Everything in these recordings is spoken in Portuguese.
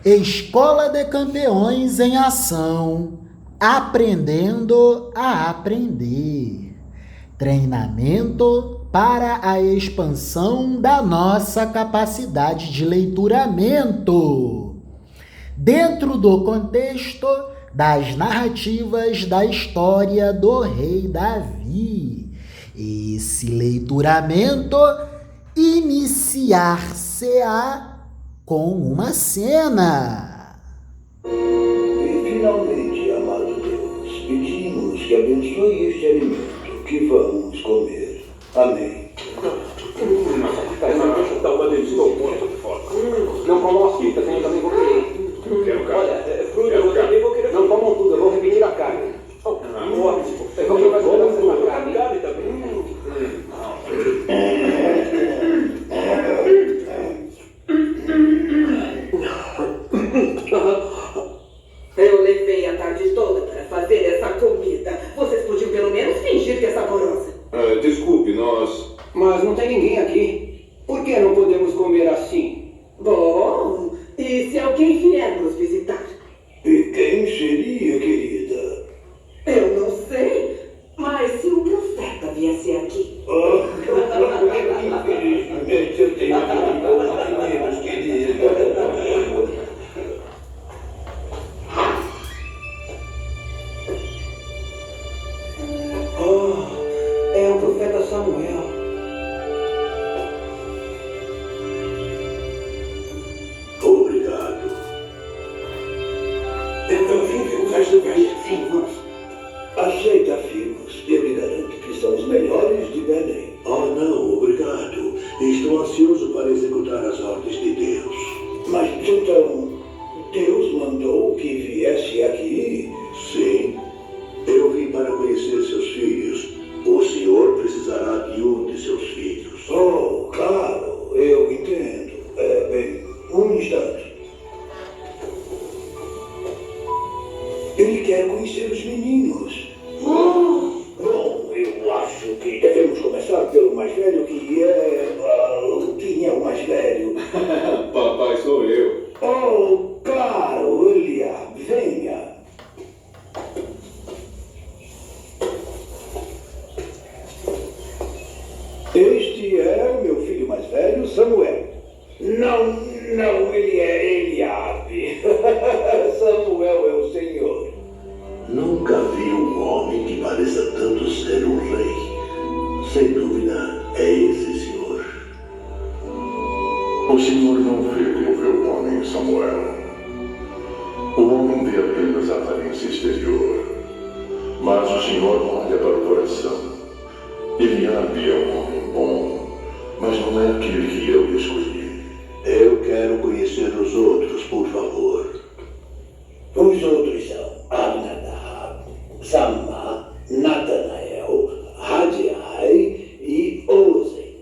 Escola de Campeões em Ação, aprendendo a aprender. Treinamento para a expansão da nossa capacidade de leituramento. Dentro do contexto das narrativas da história do rei Davi. Esse leituramento iniciar-se-á com uma cena. E finalmente, amado Deus, pedimos que abençoe este alimento que vamos comer. Amém. Tá uma delícia ao ponto de fora. Não comam as fritas, eu também vou querer. Quero carne. Olha, fruta, eu também vou querer. Não comam tudo, eu vou repetir a carne. Ótimo. Eu vou mais uma carne também. Eu levei a tarde toda para fazer essa comida. Vocês podiam pelo menos fingir que é saborosa. Desculpe, nós... Mas não tem ninguém aqui. Por que não podemos comer assim? Bom, e se alguém vier nos visitar? E quem seria, querida? Eu não sei, mas se o profeta viesse aqui. Infelizmente, eu tenho menos, querida. É o profeta Samuel. Obrigado. Então, vimos esta vez. Sim, vamos. Aceita figos. Eu lhe garanto que são os melhores de Belém. Oh, não, obrigado. Estou ansioso para executar as ordens de Deus. Mas então, Deus mandou que viesse aqui? Sim. Eu vim para conhecer seus filhos. O senhor precisará de um de seus filhos. Oh, claro, eu entendo. Bem, um instante. Ele quer conhecer os meninos. Bom, eu acho que devemos começar pelo mais velho, que é... quem é o mais velho? Papai, sou eu. Oh, claro, Eliab, venha. Este é o meu filho mais velho, Samuel. Não, ele é Eliabe. Samuel é o Senhor. Nunca vi um homem que pareça tanto ser um rei. Sem dúvida, é esse, Senhor. O Senhor não vê como vê o homem, Samuel. O homem vê apenas a aparência exterior. Mas o Senhor olha para o coração. Eliabe é um homem bom, mas não é aquele que eu escolhi. Eu quero conhecer os outros, por favor. Os outros são Abinadab, Samá, Natanael, Radiai e Ozen.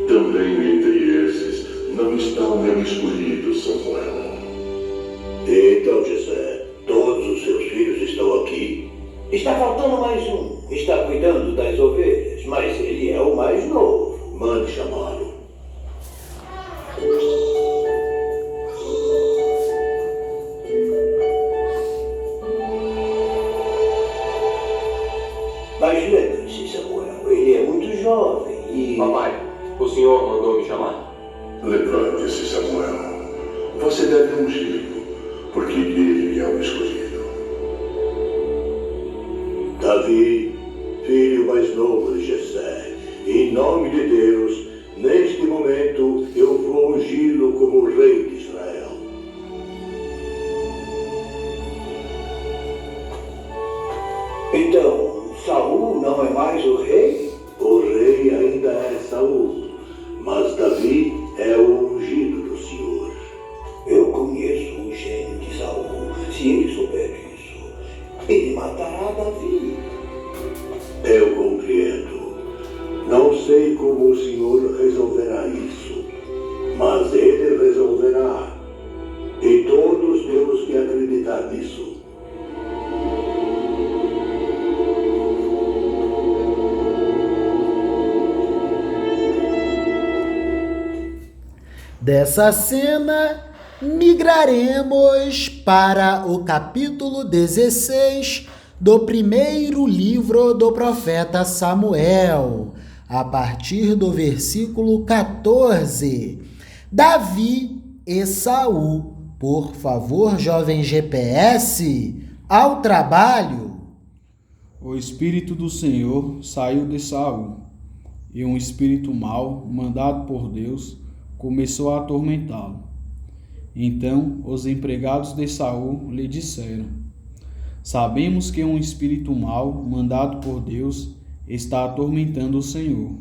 Também entre esses não está o meu escolhido, Samuel. Então, Jessé, todos os seus filhos estão aqui? Está faltando mais um. Está cuidando das ovelhas, mas ele é o mais novo. Mande chamá-lo. Mas lembre-se, Samuel, ele é muito jovem e... Papai, o senhor mandou me chamar? Levante-se, Samuel. Você deve ungí-lo, porque ele é o escolhido. Davi, filho mais novo de Jessé, em nome de Deus, neste momento eu vou ungí-lo como rei de Israel. Então, Saul não é mais o rei? O rei ainda é Saul, mas Davi é o ungido do Senhor. Eu conheço o gênio de Saul. Se ele souber disso, ele matará Davi. Eu compreendo. Não sei como o Senhor resolverá isso, mas ele resolverá. E todos temos que acreditar nisso. Dessa cena, migraremos para o capítulo 16 do primeiro livro do profeta Samuel, a partir do versículo 14. Davi e Saul. Por favor, jovem GPS, ao trabalho. O Espírito do Senhor saiu de Saul, e um espírito mau, mandado por Deus, começou a atormentá-lo. Então os empregados de Saul lhe disseram: Sabemos que um espírito mau, mandado por Deus, está atormentando o Senhor.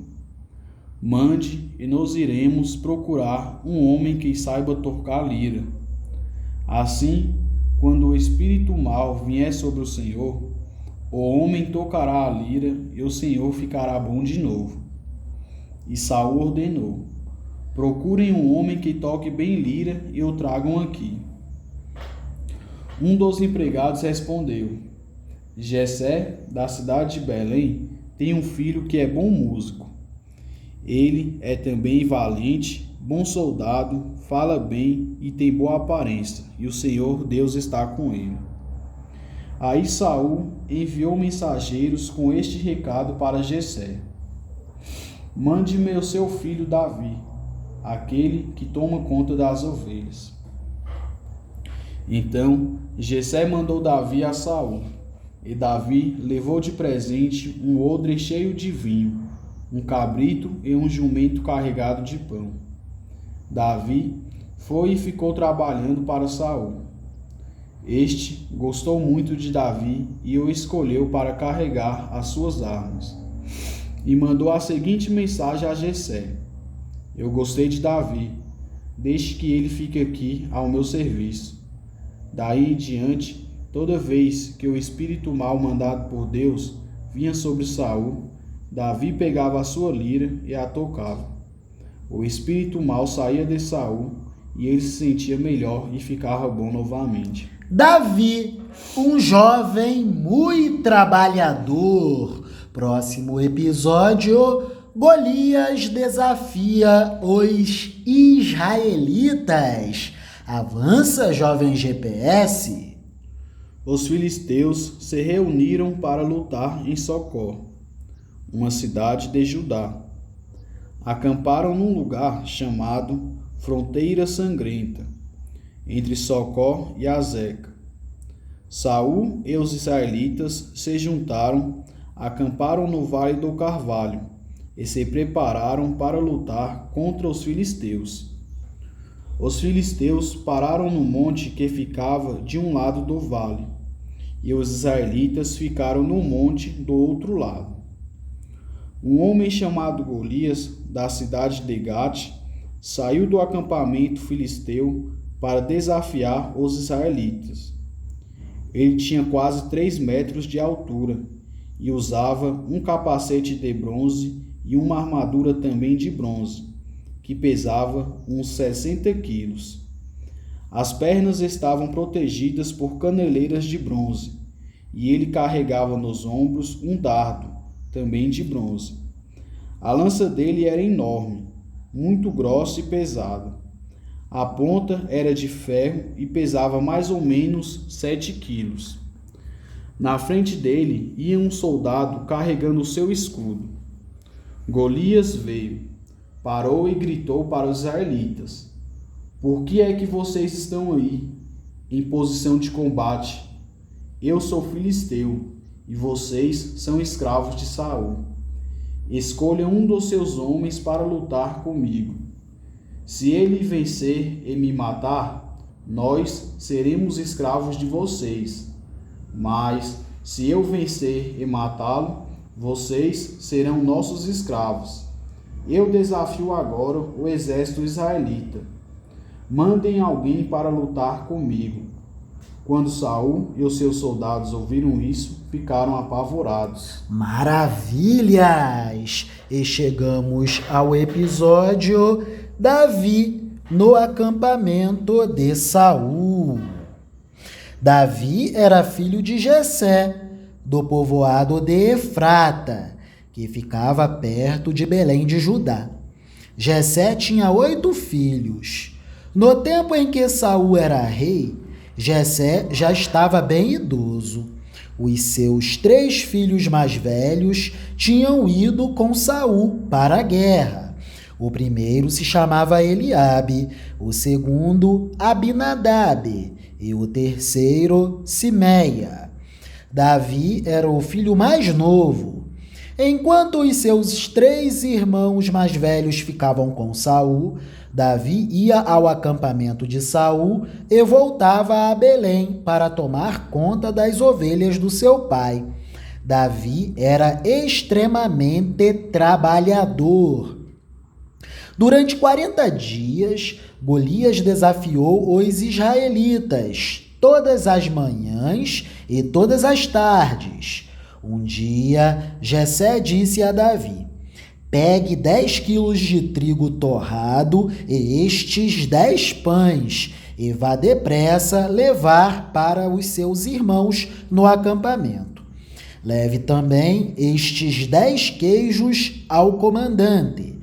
Mande e nós iremos procurar um homem que saiba tocar lira. Assim, quando o espírito mau vier sobre o Senhor, o homem tocará a lira e o Senhor ficará bom de novo. E Saul ordenou: Procurem um homem que toque bem lira e o tragam aqui. Um dos empregados respondeu: Jessé, da cidade de Belém, tem um filho que é bom músico. Ele é também valente, bom soldado, fala bem e tem boa aparência, e o Senhor Deus está com ele. Aí Saul enviou mensageiros com este recado para Jessé: Mande-me o seu filho Davi, aquele que toma conta das ovelhas. Então Jessé mandou Davi a Saul, e Davi levou de presente um odre cheio de vinho, um cabrito e um jumento carregado de pão. Davi foi e ficou trabalhando para Saul. Este gostou muito de Davi e o escolheu para carregar as suas armas. E mandou a seguinte mensagem a Jessé: Eu gostei de Davi, deixe que ele fique aqui ao meu serviço. Daí em diante, toda vez que o espírito mau mandado por Deus vinha sobre Saul, Davi pegava a sua lira e a tocava. O espírito mau saía de Saul e ele se sentia melhor e ficava bom novamente. Davi, um jovem muito trabalhador. Próximo episódio, Golias desafia os israelitas. Avança, jovem GPS. Os filisteus se reuniram para lutar em Socó, uma cidade de Judá. Acamparam num lugar chamado Fronteira Sangrenta, entre Socó e Azeca. Saul e os israelitas se juntaram, acamparam no Vale do Carvalho e se prepararam para lutar contra os filisteus. Os filisteus pararam no monte que ficava de um lado do vale, e os israelitas ficaram no monte do outro lado. Um homem chamado Golias, da cidade de Gate, saiu do acampamento filisteu para desafiar os israelitas. Ele tinha quase 3 metros de altura e usava um capacete de bronze e uma armadura também de bronze, que pesava uns 60 quilos. As pernas estavam protegidas por caneleiras de bronze, e ele carregava nos ombros um dardo, também de bronze. A lança dele era enorme, muito grossa e pesada. A ponta era de ferro e pesava mais ou menos 7 quilos. Na frente dele ia um soldado carregando o seu escudo. Golias veio, parou e gritou para os israelitas: Por que é que vocês estão aí, em posição de combate? Eu sou filisteu, e vocês são escravos de Saul. Escolha um dos seus homens para lutar comigo. Se ele vencer e me matar, nós seremos escravos de vocês. Mas, se eu vencer e matá-lo, vocês serão nossos escravos. Eu desafio agora o exército israelita. Mandem alguém para lutar comigo. Quando Saul e os seus soldados ouviram isso, ficaram apavorados. Maravilhas! E chegamos ao episódio Davi no acampamento de Saul. Davi era filho de Jessé, do povoado de Efrata, que ficava perto de Belém de Judá. Jessé tinha 8 filhos. No tempo em que Saul era rei, Jessé já estava bem idoso. Os seus 3 filhos mais velhos tinham ido com Saul para a guerra. O primeiro se chamava Eliabe, o segundo Abinadab e o terceiro Simeia. Davi era o filho mais novo. Enquanto os seus 3 irmãos mais velhos ficavam com Saul, Davi ia ao acampamento de Saul e voltava a Belém para tomar conta das ovelhas do seu pai. Davi era extremamente trabalhador. Durante 40 dias, Golias desafiou os israelitas todas as manhãs e todas as tardes. Um dia, Jessé disse a Davi: pegue 10 quilos de trigo torrado e estes 10 pães, e vá depressa levar para os seus irmãos no acampamento. Leve também estes 10 queijos ao comandante.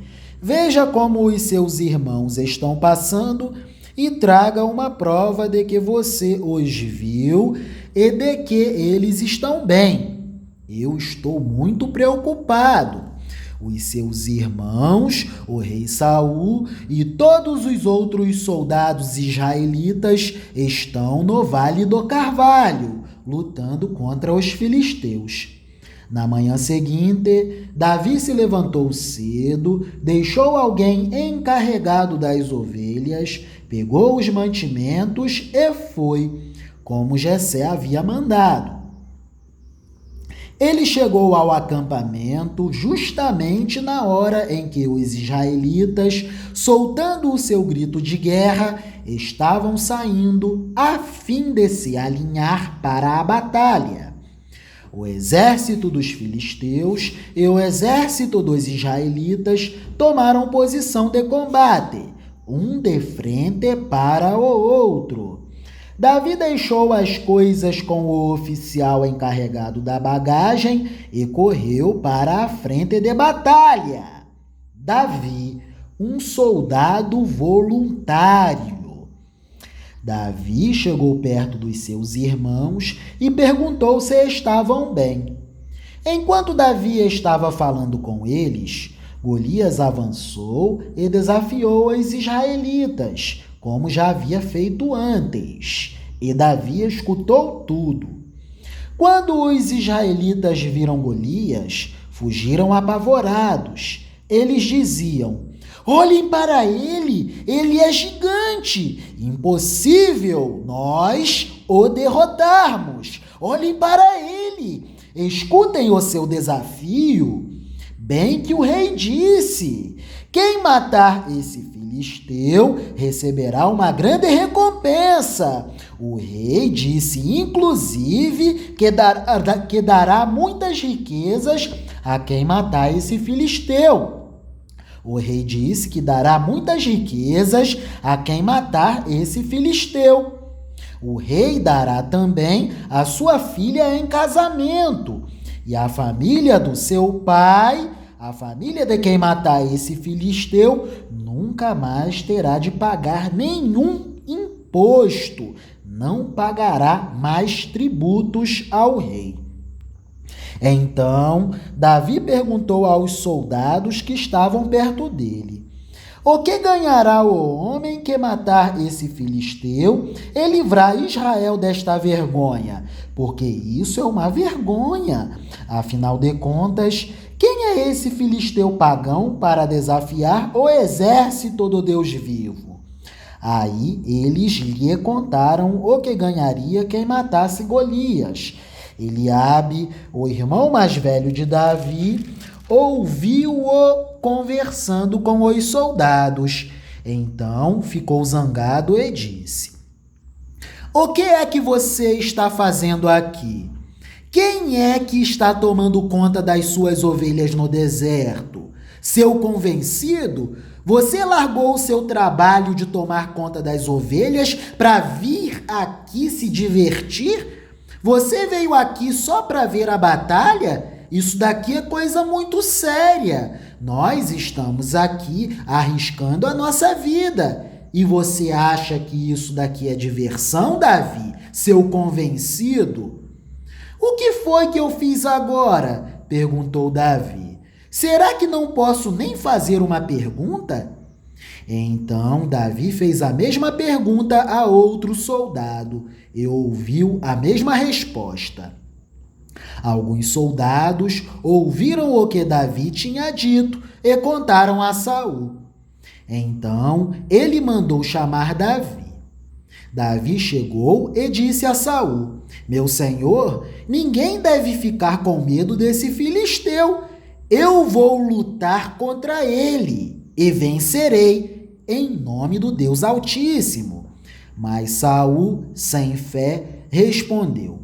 Veja como os seus irmãos estão passando e traga uma prova de que você os viu e de que eles estão bem. Eu estou muito preocupado. Os seus irmãos, o rei Saul e todos os outros soldados israelitas estão no Vale do Carvalho, lutando contra os filisteus. Na manhã seguinte, Davi se levantou cedo, deixou alguém encarregado das ovelhas, pegou os mantimentos e foi, como Jessé havia mandado. Ele chegou ao acampamento justamente na hora em que os israelitas, soltando o seu grito de guerra, estavam saindo a fim de se alinhar para a batalha. O exército dos filisteus e o exército dos israelitas tomaram posição de combate, um de frente para o outro. Davi deixou as coisas com o oficial encarregado da bagagem e correu para a frente de batalha. Davi, um soldado voluntário. Davi chegou perto dos seus irmãos e perguntou se estavam bem. Enquanto Davi estava falando com eles, Golias avançou e desafiou os israelitas, como já havia feito antes, e Davi escutou tudo. Quando os israelitas viram Golias, fugiram apavorados. Eles diziam: olhem para ele é gigante, impossível nós o derrotarmos. Olhem para ele, escutem o seu desafio. Bem que o rei disse: quem matar esse filisteu receberá uma grande recompensa. O rei disse, inclusive, que dará muitas riquezas a quem matar esse filisteu. O rei disse que dará muitas riquezas a quem matar esse filisteu. O rei dará também a sua filha em casamento, e a família do seu pai, a família de quem matar esse filisteu, nunca mais terá de pagar nenhum imposto, não pagará mais tributos ao rei. Então, Davi perguntou aos soldados que estavam perto dele: o que ganhará o homem que matar esse filisteu e livrar Israel desta vergonha? Porque isso é uma vergonha. Afinal de contas, quem é esse filisteu pagão para desafiar o exército do Deus vivo? Aí eles lhe contaram o que ganharia quem matasse Golias. Eliabe, o irmão mais velho de Davi, ouviu-o conversando com os soldados. Então ficou zangado e disse: o que é que você está fazendo aqui? Quem é que está tomando conta das suas ovelhas no deserto? Seu convencido? Você largou o seu trabalho de tomar conta das ovelhas para vir aqui se divertir? Você veio aqui só para ver a batalha? Isso daqui é coisa muito séria. Nós estamos aqui arriscando a nossa vida. E você acha que isso daqui é diversão, Davi? Seu convencido? O que foi que eu fiz agora? Perguntou Davi. Será que não posso nem fazer uma pergunta? Então Davi fez a mesma pergunta a outro soldado e ouviu a mesma resposta. Alguns soldados ouviram o que Davi tinha dito e contaram a Saul. Então ele mandou chamar Davi. Davi chegou e disse a Saul: Meu senhor, ninguém deve ficar com medo desse filisteu. Eu vou lutar contra ele e vencerei, em nome do Deus Altíssimo. Mas Saul, sem fé, respondeu: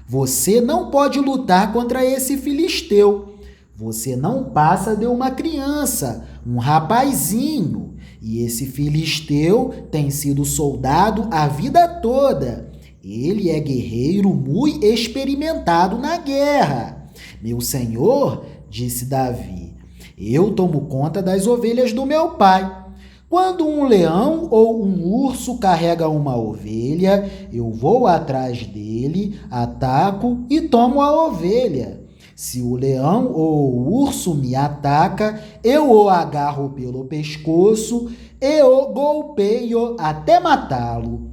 Você não pode lutar contra esse filisteu. Você não passa de uma criança, um rapazinho. E esse filisteu tem sido soldado a vida toda. Ele é guerreiro muito experimentado na guerra. Meu senhor, disse Davi, eu tomo conta das ovelhas do meu pai. Quando um leão ou um urso carrega uma ovelha, eu vou atrás dele, ataco e tomo a ovelha. Se o leão ou o urso me ataca, eu o agarro pelo pescoço e o golpeio até matá-lo.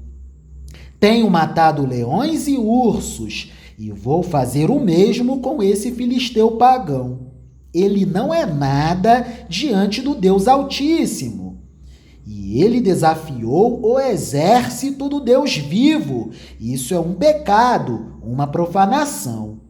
Tenho matado leões e ursos e vou fazer o mesmo com esse filisteu pagão. Ele não é nada diante do Deus Altíssimo. E ele desafiou o exército do Deus vivo. Isso é um pecado, uma profanação.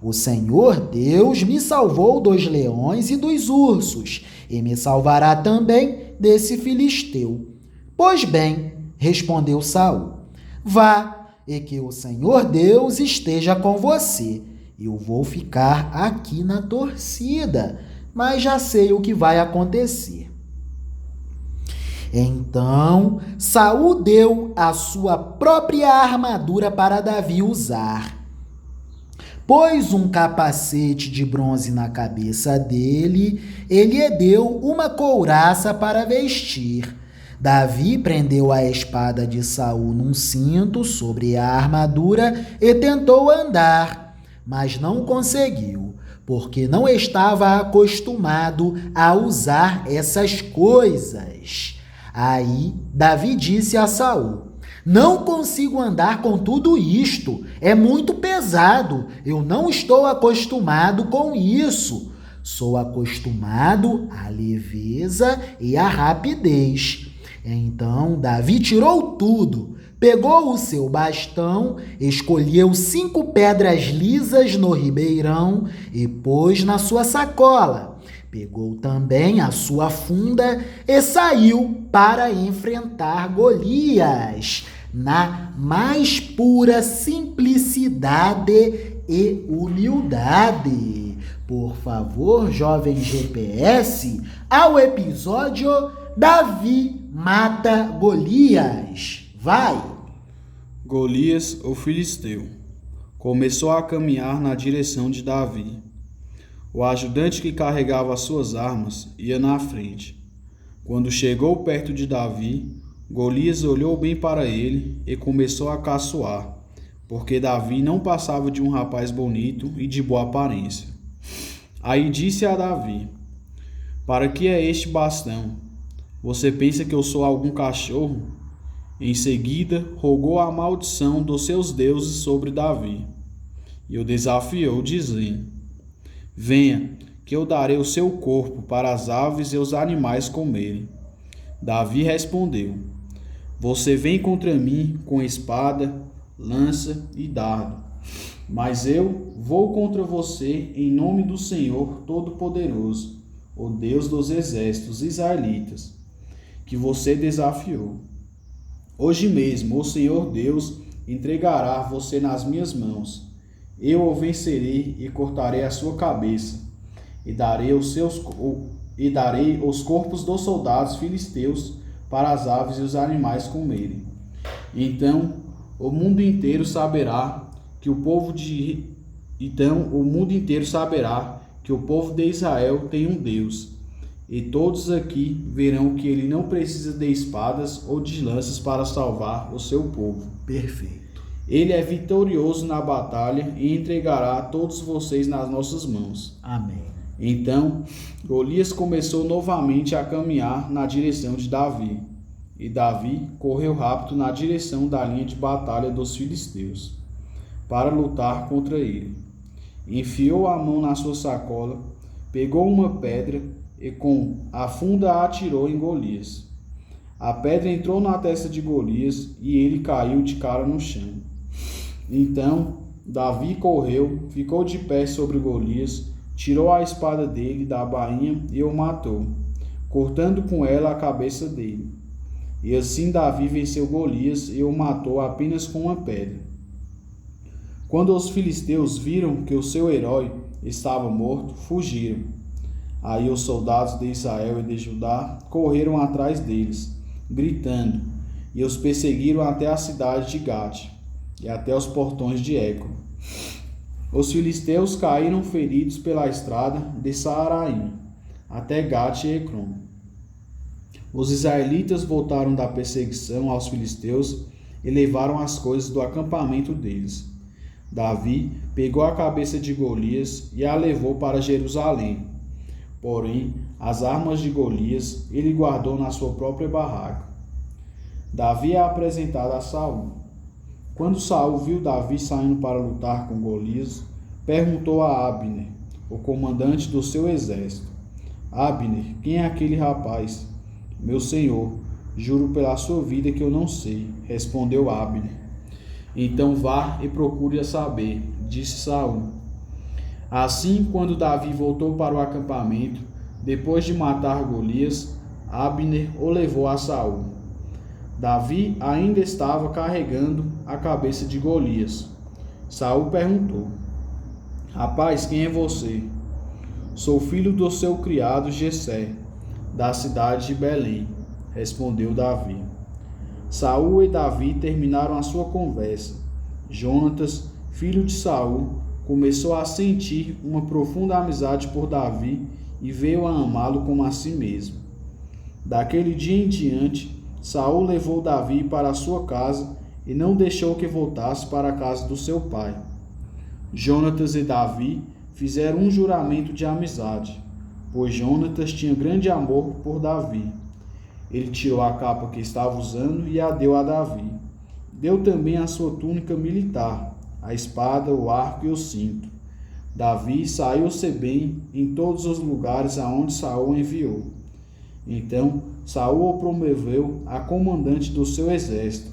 O Senhor Deus me salvou dos leões e dos ursos, e me salvará também desse filisteu. Pois bem, respondeu Saul, vá, e que o Senhor Deus esteja com você. Eu vou ficar aqui na torcida, mas já sei o que vai acontecer. Então, Saul deu a sua própria armadura para Davi usar. Pôs um capacete de bronze na cabeça dele, ele deu uma couraça para vestir. Davi prendeu a espada de Saul num cinto sobre a armadura e tentou andar, mas não conseguiu, porque não estava acostumado a usar essas coisas. Aí Davi disse a Saul: Não consigo andar com tudo isto, é muito pesado, eu não estou acostumado com isso. Sou acostumado à leveza e à rapidez. Então Davi tirou tudo, pegou o seu bastão, escolheu 5 pedras lisas no ribeirão e pôs na sua sacola. Pegou também a sua funda e saiu para enfrentar Golias, na mais pura simplicidade e humildade. Por favor, jovem GPS, ao episódio Davi mata Golias. Vai! Golias, o filisteu, começou a caminhar na direção de Davi. O ajudante que carregava as suas armas ia na frente. Quando chegou perto de Davi, Golias olhou bem para ele e começou a caçoar, porque Davi não passava de um rapaz bonito e de boa aparência. Aí disse a Davi: Para que é este bastão? Você pensa que eu sou algum cachorro? Em seguida, rogou a maldição dos seus deuses sobre Davi e o desafiou, dizendo: Venha, que eu darei o seu corpo para as aves e os animais comerem. Davi respondeu: Você vem contra mim com espada, lança e dardo, mas eu vou contra você em nome do Senhor Todo-Poderoso, o Deus dos exércitos israelitas, que você desafiou. Hoje mesmo o Senhor Deus entregará você nas minhas mãos. Eu o vencerei e cortarei a sua cabeça, e darei os corpos dos soldados filisteus para as aves e os animais comerem. Então o mundo inteiro saberá que o povo de Israel tem um Deus, E todos aqui verão que ele não precisa de espadas ou de lanças para salvar o seu povo. Perfeito. Ele é vitorioso na batalha e entregará todos vocês nas nossas mãos. Amém. Então, Golias começou novamente a caminhar na direção de Davi. E Davi correu rápido na direção da linha de batalha dos filisteus, para lutar contra ele. Enfiou a mão na sua sacola, pegou uma pedra e com a funda a atirou em Golias. A pedra entrou na testa de Golias e ele caiu de cara no chão. Então Davi correu, ficou de pé sobre Golias, tirou a espada dele da bainha e o matou, cortando com ela a cabeça dele. E assim Davi venceu Golias e o matou apenas com uma pedra. Quando os filisteus viram que o seu herói estava morto, fugiram. Aí os soldados de Israel e de Judá correram atrás deles, gritando, e os perseguiram até a cidade de Gate e até os portões de Ecrom. Os filisteus caíram feridos pela estrada de Saaraim até Gate e Ecrom. Os israelitas voltaram da perseguição aos filisteus e levaram as coisas do acampamento deles. Davi pegou a cabeça de Golias e a levou para Jerusalém. Porém, as armas de Golias ele guardou na sua própria barraca. Davi é apresentado a Saul. Quando Saul viu Davi saindo para lutar com Golias, perguntou a Abner, o comandante do seu exército: Abner, quem é aquele rapaz? Meu senhor, juro pela sua vida que eu não sei, respondeu Abner. Então vá e procure a saber, disse Saul. Assim, quando Davi voltou para o acampamento, depois de matar Golias, Abner o levou a Saul. Davi ainda estava carregando a cabeça de Golias. Saul perguntou: Rapaz, quem é você? Sou filho do seu criado Jessé, da cidade de Belém, respondeu Davi. Saul e Davi terminaram a sua conversa. Jonatas, filho de Saul, começou a sentir uma profunda amizade por Davi e veio a amá-lo como a si mesmo. Daquele dia em diante, Saul levou Davi para a sua casa e não deixou que voltasse para a casa do seu pai. Jonatas e Davi fizeram um juramento de amizade, pois Jonatas tinha grande amor por Davi. Ele tirou a capa que estava usando e a deu a Davi. Deu também a sua túnica militar, a espada, o arco e o cinto. Davi saiu-se bem em todos os lugares aonde Saul enviou. Então Saul o promoveu a comandante do seu exército,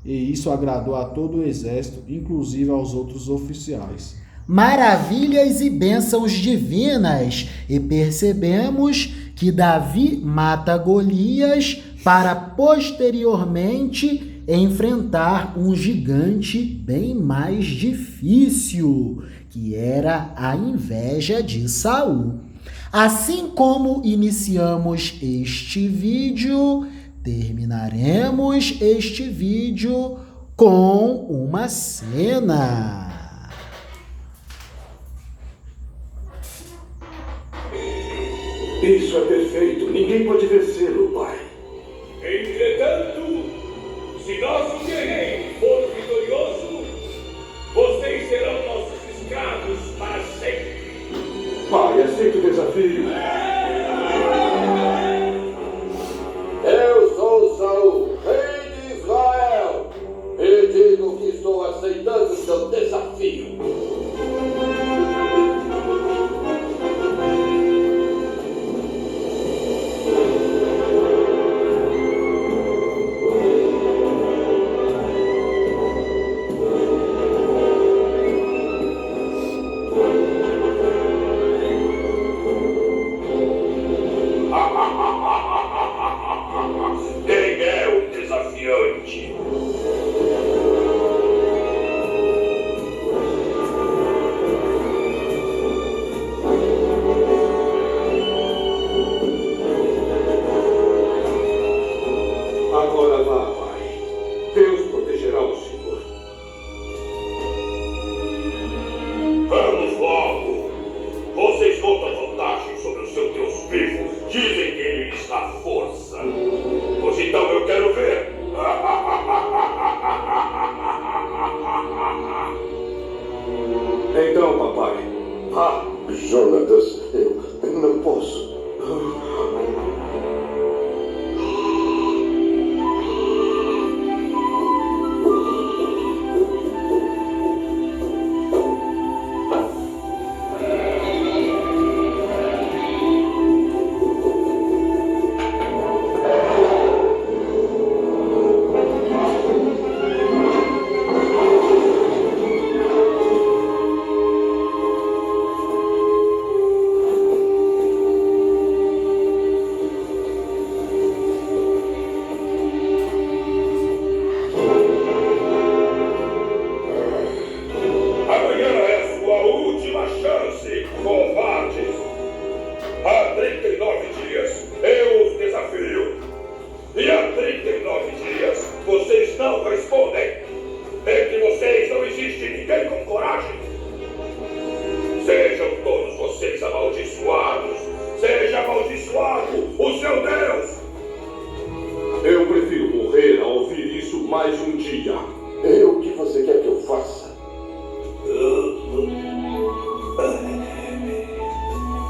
e isso agradou a todo o exército, inclusive aos outros oficiais. Maravilhas e bênçãos divinas, e percebemos que Davi mata Golias para posteriormente enfrentar um gigante bem mais difícil, que era a inveja de Saul. Assim como iniciamos este vídeo, terminaremos este vídeo com uma cena. Isso é perfeito. Ninguém pode vencê-lo, pai. Entretanto, se nosso guerreiro for vitorioso, vocês serão nossos escravos para sempre. Pai, aceita o desafio. Eu sou Saul, rei de Israel, e digo que estou aceitando o seu desafio. Quem é o desafiante? Agora vá, pai. Deus protegerá o senhor. Vamos logo. Vocês contam vantagem sobre o seu Deus vivo. Dizem não respondem. Entre vocês não existe ninguém com coragem. Sejam todos vocês amaldiçoados. Seja amaldiçoado o seu Deus. Eu prefiro morrer a ouvir isso mais um dia. E o que você quer que eu faça?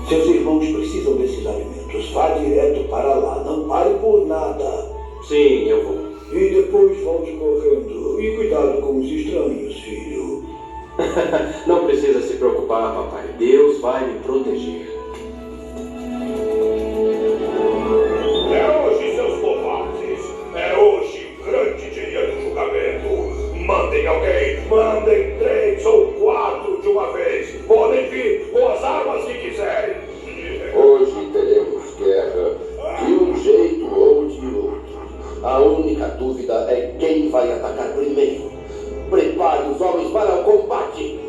Seus irmãos precisam desses alimentos. Vá direto para lá. Não pare por nada. Sim, eu vou. E depois volte correndo. E cuidado com os estranhos, filho. Não precisa se preocupar, papai. Deus vai me proteger. É hoje, seus covardes. É hoje o grande dia do julgamento. Mandem alguém. Mandem 3 ou 4 de uma vez. Podem vir com as armas que quiserem. Hoje teremos guerra de um jeito ou de outro. A única dúvida é quem vai atacar primeiro. Prepare os homens para o combate.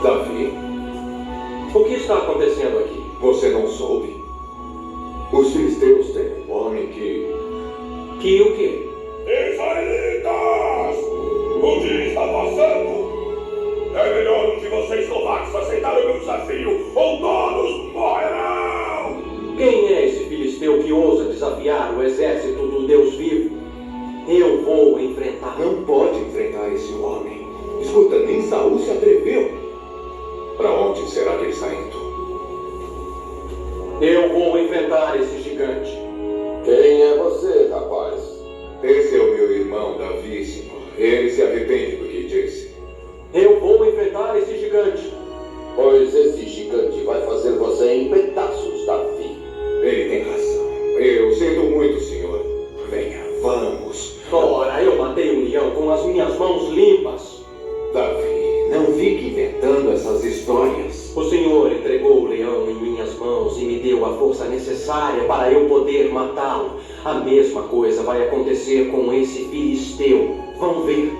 Davi, O que está acontecendo aqui? você não soube? Os filisteus têm um homem que... Que o quê? Israelitas! O dia está passando! É melhor um de vocês covardes aceitar o meu desafio, ou todos morrerão! Quem é esse filisteu que ousa desafiar o exército do Deus vivo? Eu vou enfrentar. Não pode enfrentar esse homem. Escuta, nem Saul se atreveu. Para onde será que ele está indo? Eu vou enfrentar esse gigante. Quem é você, rapaz? Esse é o meu irmão Davi, senhor. Ele se arrepende do que disse. Eu vou enfrentar esse gigante. Pois esse gigante vai fazer você em pedaços, Davi. Ele tem razão. Eu sinto muito, senhor. Venha, vamos. Ora, eu matei um leão com as minhas mãos limpas. Davi, não fique inventando essas histórias. O Senhor entregou o leão em minhas mãos e me deu a força necessária para eu poder matá-lo. A mesma coisa vai acontecer com esse filisteu. Vão ver.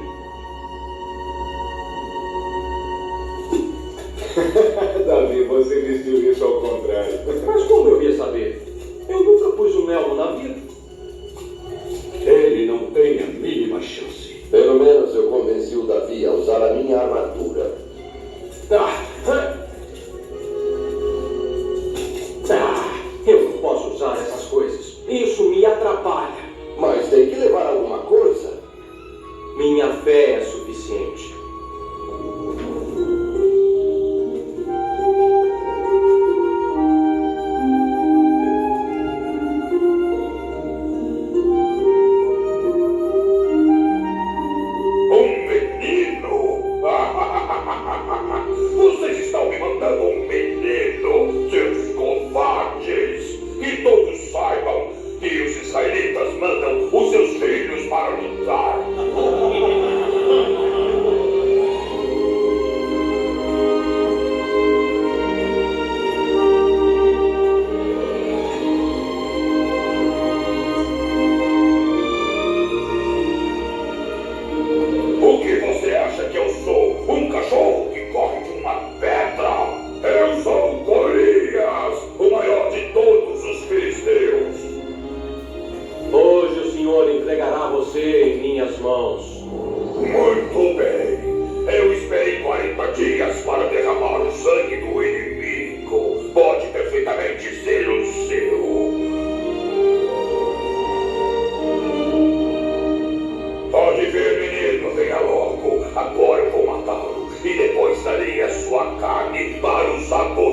Davi, você vestiu isso ao contrário. Mas como eu ia saber? Eu nunca pus um elmo na vida. Ele não tem a mínima chance. Pelo menos eu convenci o Davi a usar a minha armadura. Eu não posso usar essas coisas. Isso me atrapalha. Mas tem que levar alguma coisa. Minha fé é suficiente. Um menino? Vocês estão me mandando um menino, seus covardes! Que todos saibam que os israelitas mandam os seus filhos para lutar. O que você acha que eu sou? Um cachorro que corre de uma pedra? Eu sou Golias, o maior de todos os filisteus. Hoje o Senhor entregará você em minhas mãos. Muito bem. Eu esperei 40 dias para derramar o sangue do inimigo. Pode perfeitamente ser o seu. Pode ver, menino, venha logo. Agora eu vou matá-lo. E depois darei a sua carne para o sabor.